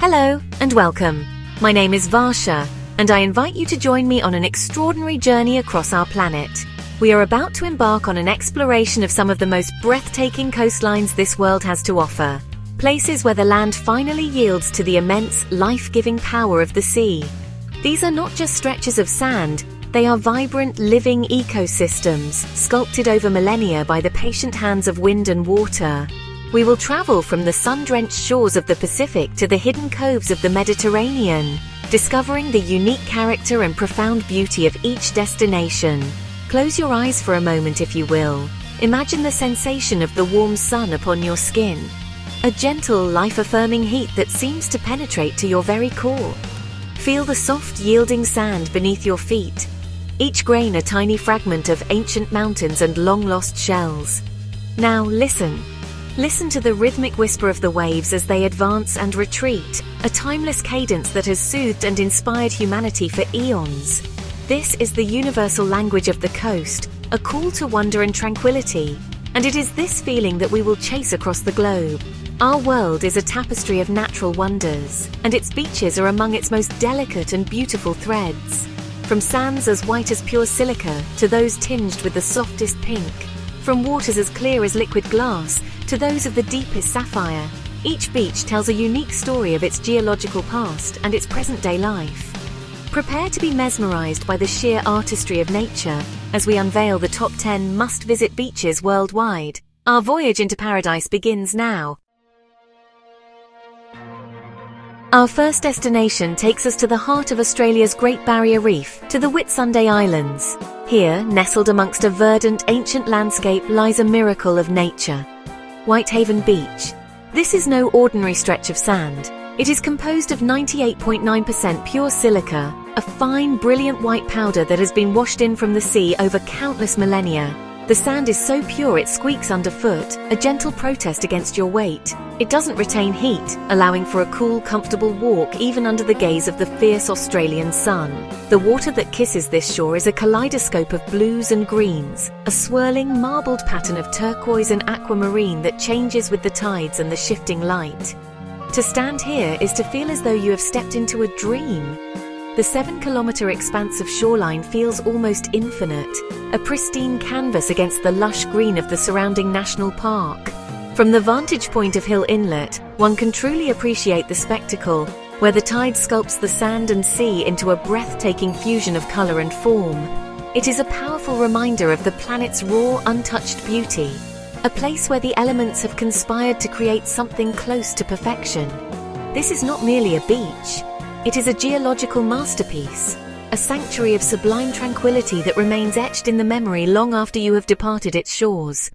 Hello and welcome. My name is Varsha, and I invite you to join me on an extraordinary journey across our planet. We are about to embark on an exploration of some of the most breathtaking coastlines this world has to offer. Places where the land finally yields to the immense, life-giving power of the sea. These are not just stretches of sand, they are vibrant, living ecosystems, sculpted over millennia by the patient hands of wind and water. We will travel from the sun-drenched shores of the Pacific to the hidden coves of the Mediterranean, discovering the unique character and profound beauty of each destination. Close your eyes for a moment if you will. Imagine the sensation of the warm sun upon your skin. A gentle, life-affirming heat that seems to penetrate to your very core. Feel the soft, yielding sand beneath your feet. Each grain a tiny fragment of ancient mountains and long-lost shells. Now listen. Listen to the rhythmic whisper of the waves as they advance and retreat, a timeless cadence that has soothed and inspired humanity for eons. This is the universal language of the coast, a call to wonder and tranquility, and it is this feeling that we will chase across the globe. Our world is a tapestry of natural wonders, and its beaches are among its most delicate and beautiful threads. From sands as white as pure silica to those tinged with the softest pink, from waters as clear as liquid glass to those of the deepest sapphire, each beach tells a unique story of its geological past and its present-day life. Prepare to be mesmerized by the sheer artistry of nature as we unveil the top 10 must-visit beaches worldwide. Our voyage into paradise begins now. Our first destination takes us to the heart of Australia's Great Barrier Reef, to the Whitsunday Islands. Here, nestled amongst a verdant, ancient landscape, lies a miracle of nature. Whitehaven Beach. This is no ordinary stretch of sand. It is composed of 98.9% pure silica, a fine, brilliant white powder that has been washed in from the sea over countless millennia. The sand is so pure it squeaks underfoot, a gentle protest against your weight. It doesn't retain heat, allowing for a cool, comfortable walk even under the gaze of the fierce Australian sun. The water that kisses this shore is a kaleidoscope of blues and greens, a swirling, marbled pattern of turquoise and aquamarine that changes with the tides and the shifting light. To stand here is to feel as though you have stepped into a dream. The 7-kilometre expanse of shoreline feels almost infinite, a pristine canvas against the lush green of the surrounding national park. From the vantage point of Hill Inlet, one can truly appreciate the spectacle, where the tide sculpts the sand and sea into a breathtaking fusion of colour and form. It is a powerful reminder of the planet's raw, untouched beauty, a place where the elements have conspired to create something close to perfection. This is not merely a beach. It is a geological masterpiece, a sanctuary of sublime tranquility that remains etched in the memory long after you have departed its shores.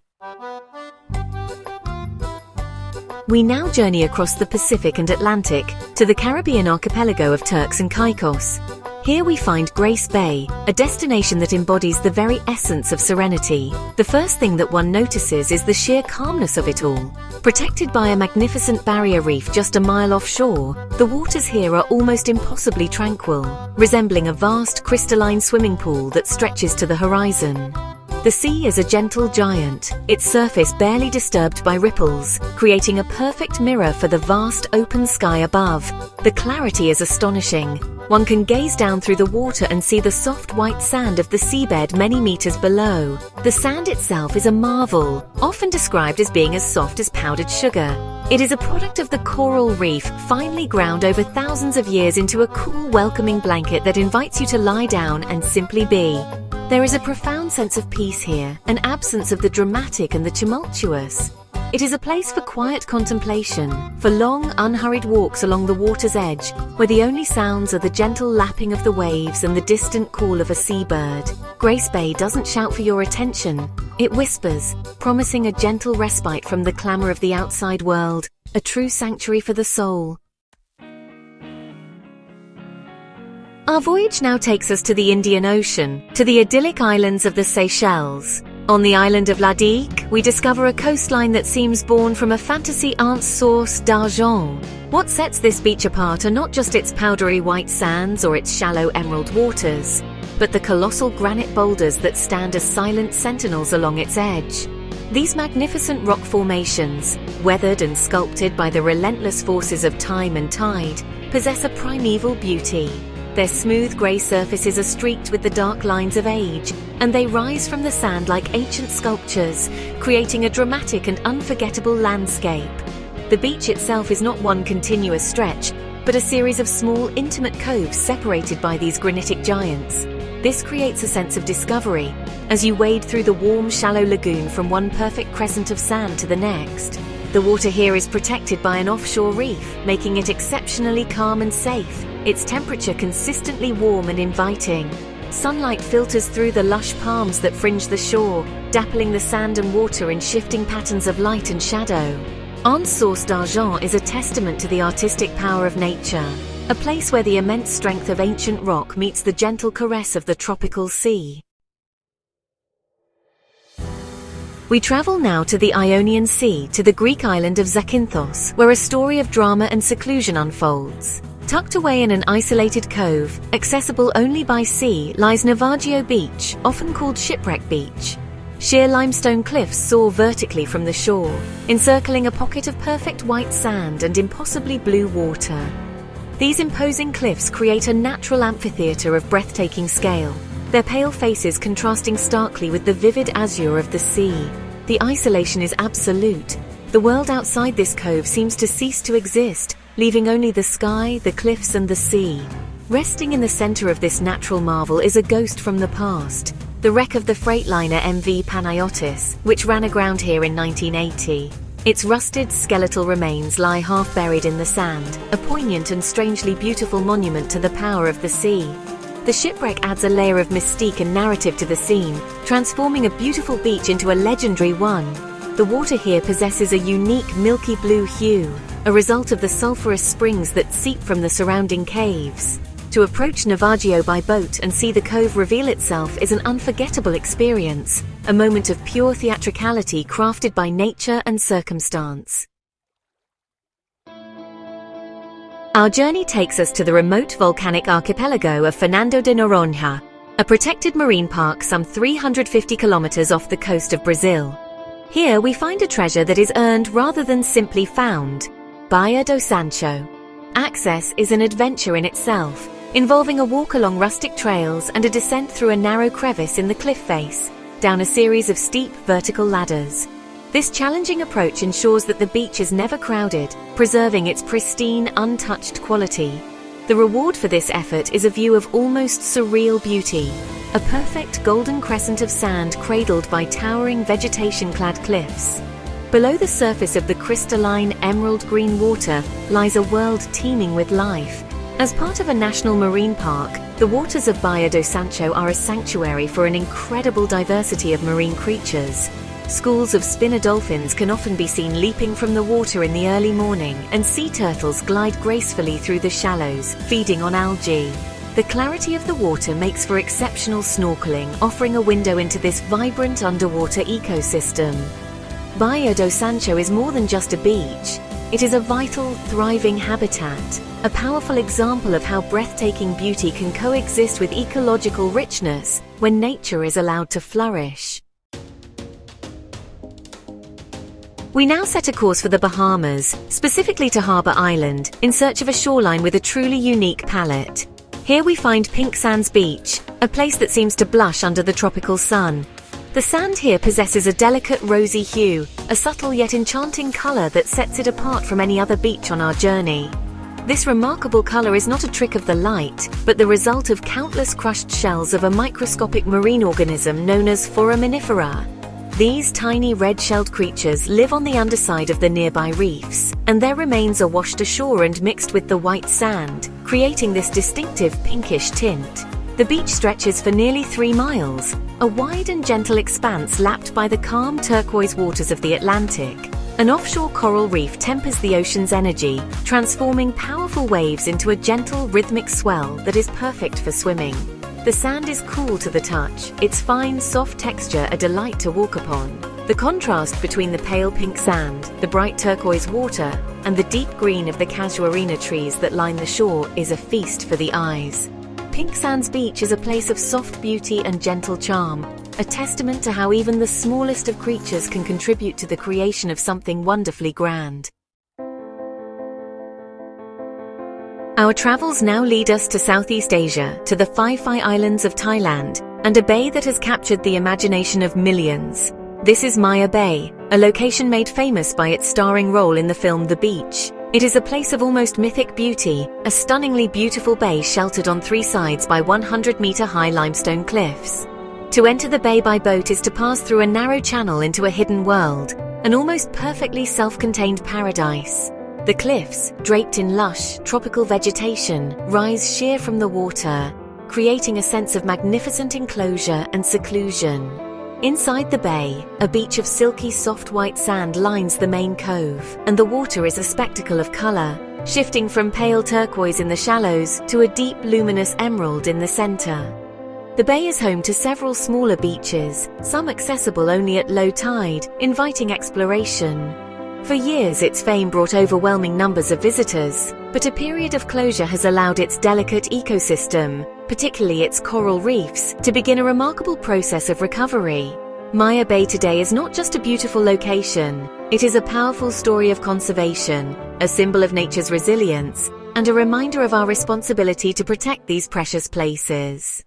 We now journey across the Pacific and Atlantic to the Caribbean archipelago of Turks and Caicos. Here we find Grace Bay, a destination that embodies the very essence of serenity. The first thing that one notices is the sheer calmness of it all. Protected by a magnificent barrier reef just a mile offshore, the waters here are almost impossibly tranquil, resembling a vast crystalline swimming pool that stretches to the horizon. The sea is a gentle giant, its surface barely disturbed by ripples, creating a perfect mirror for the vast open sky above. The clarity is astonishing. One can gaze down through the water and see the soft white sand of the seabed many meters below. The sand itself is a marvel, often described as being as soft as powdered sugar. It is a product of the coral reef, finely ground over thousands of years into a cool, welcoming blanket that invites you to lie down and simply be. There is a profound sense of peace here, an absence of the dramatic and the tumultuous. It is a place for quiet contemplation, for long, unhurried walks along the water's edge, where the only sounds are the gentle lapping of the waves and the distant call of a seabird. Grace Bay doesn't shout for your attention. It whispers, promising a gentle respite from the clamour of the outside world, a true sanctuary for the soul. Our voyage now takes us to the Indian Ocean, to the idyllic islands of the Seychelles. On the island of Lanekai, we discover a coastline that seems born from a fantasy aunt's source, Darja. What sets this beach apart are not just its powdery white sands or its shallow emerald waters, but the colossal granite boulders that stand as silent sentinels along its edge. These magnificent rock formations, weathered and sculpted by the relentless forces of time and tide, possess a primeval beauty. Their smooth grey surfaces are streaked with the dark lines of age, and they rise from the sand like ancient sculptures, creating a dramatic and unforgettable landscape. The beach itself is not one continuous stretch, but a series of small, intimate coves separated by these granitic giants. This creates a sense of discovery, as you wade through the warm, shallow lagoon from one perfect crescent of sand to the next. The water here is protected by an offshore reef, making it exceptionally calm and safe, its temperature consistently warm and inviting. Sunlight filters through the lush palms that fringe the shore, dappling the sand and water in shifting patterns of light and shadow. Source Darja is a testament to the artistic power of nature, a place where the immense strength of ancient rock meets the gentle caress of the tropical sea. We travel now to the Ionian Sea, to the Greek island of Zakynthos, where a story of drama and seclusion unfolds. Tucked away in an isolated cove, accessible only by sea, lies Lanekai Beach, often called Shipwreck Beach. Sheer limestone cliffs soar vertically from the shore, encircling a pocket of perfect white sand and impossibly blue water. These imposing cliffs create a natural amphitheater of breathtaking scale, their pale faces contrasting starkly with the vivid azure of the sea. The isolation is absolute. The world outside this cove seems to cease to exist, leaving only the sky, the cliffs, and the sea. Resting in the center of this natural marvel is a ghost from the past, the wreck of the freightliner MV Panayotis, which ran aground here in 1980. Its rusted, skeletal remains lie half buried in the sand, a poignant and strangely beautiful monument to the power of the sea. The shipwreck adds a layer of mystique and narrative to the scene, transforming a beautiful beach into a legendary one. The water here possesses a unique milky blue hue, a result of the sulfurous springs that seep from the surrounding caves. To approach Lanekai by boat and see the cove reveal itself is an unforgettable experience, a moment of pure theatricality crafted by nature and circumstance. Our journey takes us to the remote volcanic archipelago of Fernando de Noronha, a protected marine park some 350 kilometers off the coast of Brazil. Here we find a treasure that is earned rather than simply found: Bodo Sancho. Access is an adventure in itself, involving a walk along rustic trails and a descent through a narrow crevice in the cliff face, down a series of steep vertical ladders. This challenging approach ensures that the beach is never crowded, preserving its pristine, untouched quality. The reward for this effort is a view of almost surreal beauty, a perfect golden crescent of sand cradled by towering vegetation-clad cliffs. Below the surface of the crystalline emerald green water lies a world teeming with life. As part of a national marine park, the waters of Bodo Sancho are a sanctuary for an incredible diversity of marine creatures. Schools of spinner dolphins can often be seen leaping from the water in the early morning, and sea turtles glide gracefully through the shallows, feeding on algae. The clarity of the water makes for exceptional snorkeling, offering a window into this vibrant underwater ecosystem. Bodo Sancho is more than just a beach. It is a vital, thriving habitat, a powerful example of how breathtaking beauty can coexist with ecological richness when nature is allowed to flourish. We now set a course for the Bahamas, specifically to Harbour Island, in search of a shoreline with a truly unique palette. Here we find Pink Sands Beach, a place that seems to blush under the tropical sun. The sand here possesses a delicate rosy hue, a subtle yet enchanting colour that sets it apart from any other beach on our journey. This remarkable colour is not a trick of the light, but the result of countless crushed shells of a microscopic marine organism known as foraminifera. These tiny red-shelled creatures live on the underside of the nearby reefs, and their remains are washed ashore and mixed with the white sand, creating this distinctive pinkish tint. The beach stretches for nearly 3 miles, a wide and gentle expanse lapped by the calm turquoise waters of the Atlantic. An offshore coral reef tempers the ocean's energy, transforming powerful waves into a gentle, rhythmic swell that is perfect for swimming. The sand is cool to the touch, its fine, soft texture a delight to walk upon. The contrast between the pale pink sand, the bright turquoise water, and the deep green of the casuarina trees that line the shore is a feast for the eyes. Pink Sands Beach is a place of soft beauty and gentle charm, a testament to how even the smallest of creatures can contribute to the creation of something wonderfully grand. Our travels now lead us to Southeast Asia, to the Phi Phi Islands of Thailand, and a bay that has captured the imagination of millions. This is Maya Bay, a location made famous by its starring role in the film The Beach. It is a place of almost mythic beauty, a stunningly beautiful bay sheltered on 3 sides by 100-meter-high limestone cliffs. To enter the bay by boat is to pass through a narrow channel into a hidden world, an almost perfectly self-contained paradise. The cliffs, draped in lush, tropical vegetation, rise sheer from the water, creating a sense of magnificent enclosure and seclusion. Inside the bay, a beach of silky soft white sand lines the main cove, and the water is a spectacle of color, shifting from pale turquoise in the shallows to a deep luminous emerald in the center. The bay is home to several smaller beaches, some accessible only at low tide, inviting exploration. For years, its fame brought overwhelming numbers of visitors, but a period of closure has allowed its delicate ecosystem, particularly its coral reefs, to begin a remarkable process of recovery. Maya Bay today is not just a beautiful location, it is a powerful story of conservation, a symbol of nature's resilience, and a reminder of our responsibility to protect these precious places.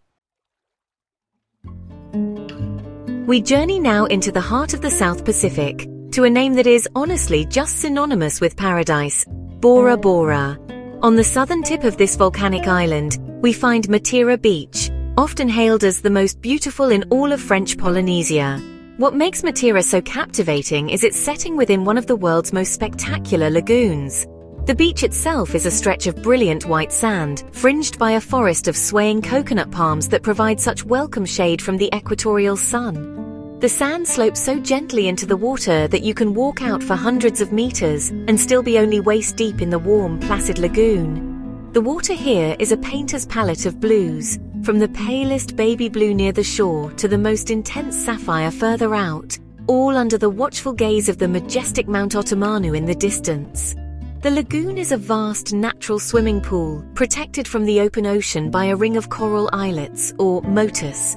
We journey now into the heart of the South Pacific, to a name that is honestly just synonymous with paradise, Bora Bora. On the southern tip of this volcanic island, we find Matira Beach, often hailed as the most beautiful in all of French Polynesia. What makes Matira so captivating is its setting within one of the world's most spectacular lagoons. The beach itself is a stretch of brilliant white sand, fringed by a forest of swaying coconut palms that provide such welcome shade from the equatorial sun. The sand slopes so gently into the water that you can walk out for hundreds of meters and still be only waist deep in the warm, placid lagoon. The water here is a painter's palette of blues, from the palest baby blue near the shore to the most intense sapphire further out, all under the watchful gaze of the majestic Mount Otomanu in the distance. The lagoon is a vast natural swimming pool, protected from the open ocean by a ring of coral islets, or motus.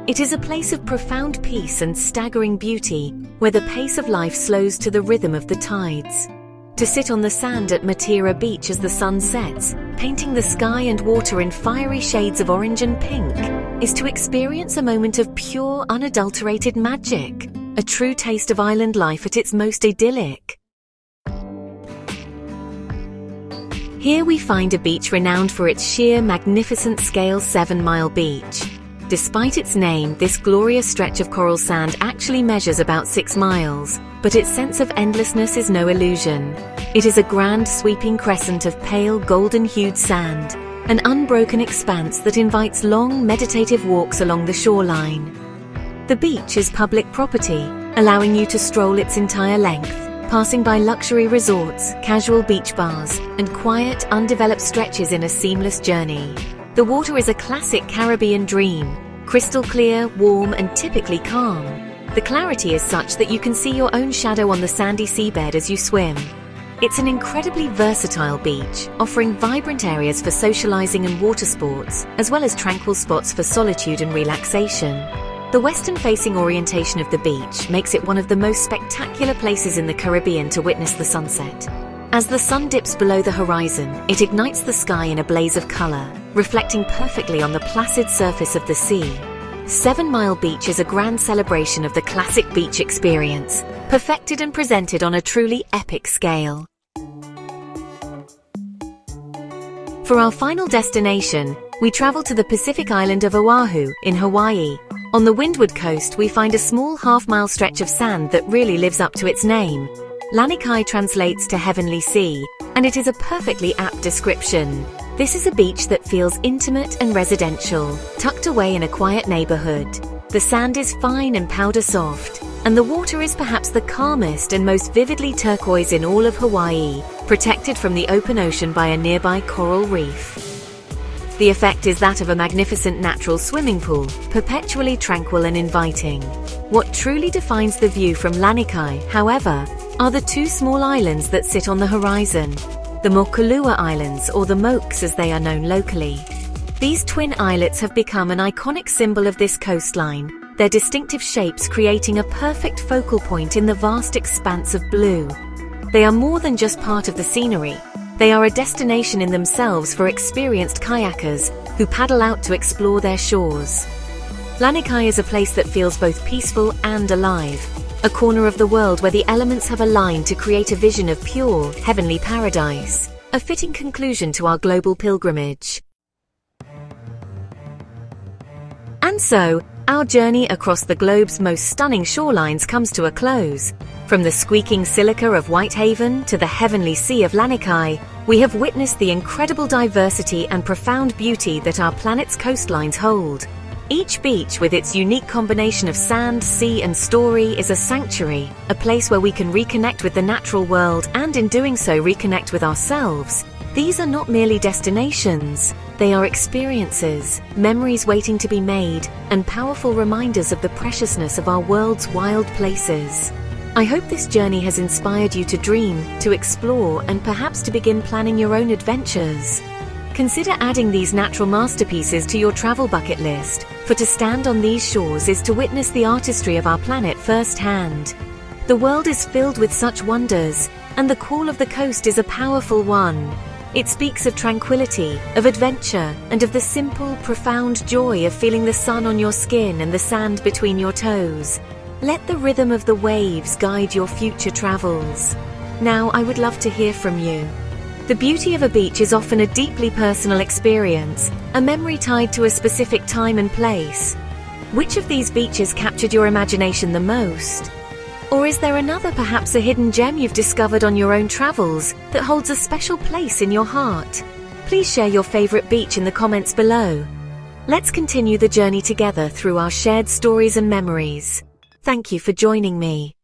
It is a place of profound peace and staggering beauty, where the pace of life slows to the rhythm of the tides. To sit on the sand at Matira Beach as the sun sets, painting the sky and water in fiery shades of orange and pink, is to experience a moment of pure, unadulterated magic, a true taste of island life at its most idyllic. Here we find a beach renowned for its sheer, magnificent scale 7 Mile Beach. Despite its name, this glorious stretch of coral sand actually measures about 6 miles, but its sense of endlessness is no illusion. It is a grand sweeping crescent of pale golden-hued sand, an unbroken expanse that invites long, meditative walks along the shoreline. The beach is public property, allowing you to stroll its entire length, passing by luxury resorts, casual beach bars, and quiet, undeveloped stretches in a seamless journey. The water is a classic Caribbean dream, crystal clear, warm, and typically calm. The clarity is such that you can see your own shadow on the sandy seabed as you swim. It's an incredibly versatile beach, offering vibrant areas for socializing and water sports, as well as tranquil spots for solitude and relaxation. The western-facing orientation of the beach makes it one of the most spectacular places in the Caribbean to witness the sunset. As the sun dips below the horizon, it ignites the sky in a blaze of color, reflecting perfectly on the placid surface of the sea. 7 Mile Beach is a grand celebration of the classic beach experience, perfected and presented on a truly epic scale. For our final destination, we travel to the Pacific island of Oahu in Hawaii. On the windward coast, we find a small half-mile stretch of sand that really lives up to its name. Lanekai translates to heavenly sea, and it is a perfectly apt description. This is a beach that feels intimate and residential, tucked away in a quiet neighborhood. The sand is fine and powder soft, and the water is perhaps the calmest and most vividly turquoise in all of Hawaii, protected from the open ocean by a nearby coral reef. The effect is that of a magnificent natural swimming pool, perpetually tranquil and inviting. What truly defines the view from Lanekai, however, are the 2 small islands that sit on the horizon, the Mokulua Islands, or the Mokes as they are known locally. These twin islets have become an iconic symbol of this coastline, their distinctive shapes creating a perfect focal point in the vast expanse of blue. They are more than just part of the scenery. They are a destination in themselves for experienced kayakers who paddle out to explore their shores. Lanekai is a place that feels both peaceful and alive, a corner of the world where the elements have aligned to create a vision of pure, heavenly paradise, a fitting conclusion to our global pilgrimage. And so, our journey across the globe's most stunning shorelines comes to a close. From the squeaking silica of Whitehaven to the heavenly sea of Lanekai, we have witnessed the incredible diversity and profound beauty that our planet's coastlines hold. Each beach, with its unique combination of sand, sea, and story, is a sanctuary, a place where we can reconnect with the natural world and, in doing so, reconnect with ourselves. These are not merely destinations. They are experiences, memories waiting to be made, and powerful reminders of the preciousness of our world's wild places. I hope this journey has inspired you to dream, to explore, and perhaps to begin planning your own adventures. Consider adding these natural masterpieces to your travel bucket list, for to stand on these shores is to witness the artistry of our planet firsthand. The world is filled with such wonders, and the call of the coast is a powerful one. It speaks of tranquility, of adventure, and of the simple, profound joy of feeling the sun on your skin and the sand between your toes. Let the rhythm of the waves guide your future travels. Now, I would love to hear from you. The beauty of a beach is often a deeply personal experience, a memory tied to a specific time and place. Which of these beaches captured your imagination the most? Or is there another, perhaps a hidden gem you've discovered on your own travels that holds a special place in your heart? Please share your favorite beach in the comments below. Let's continue the journey together through our shared stories and memories. Thank you for joining me.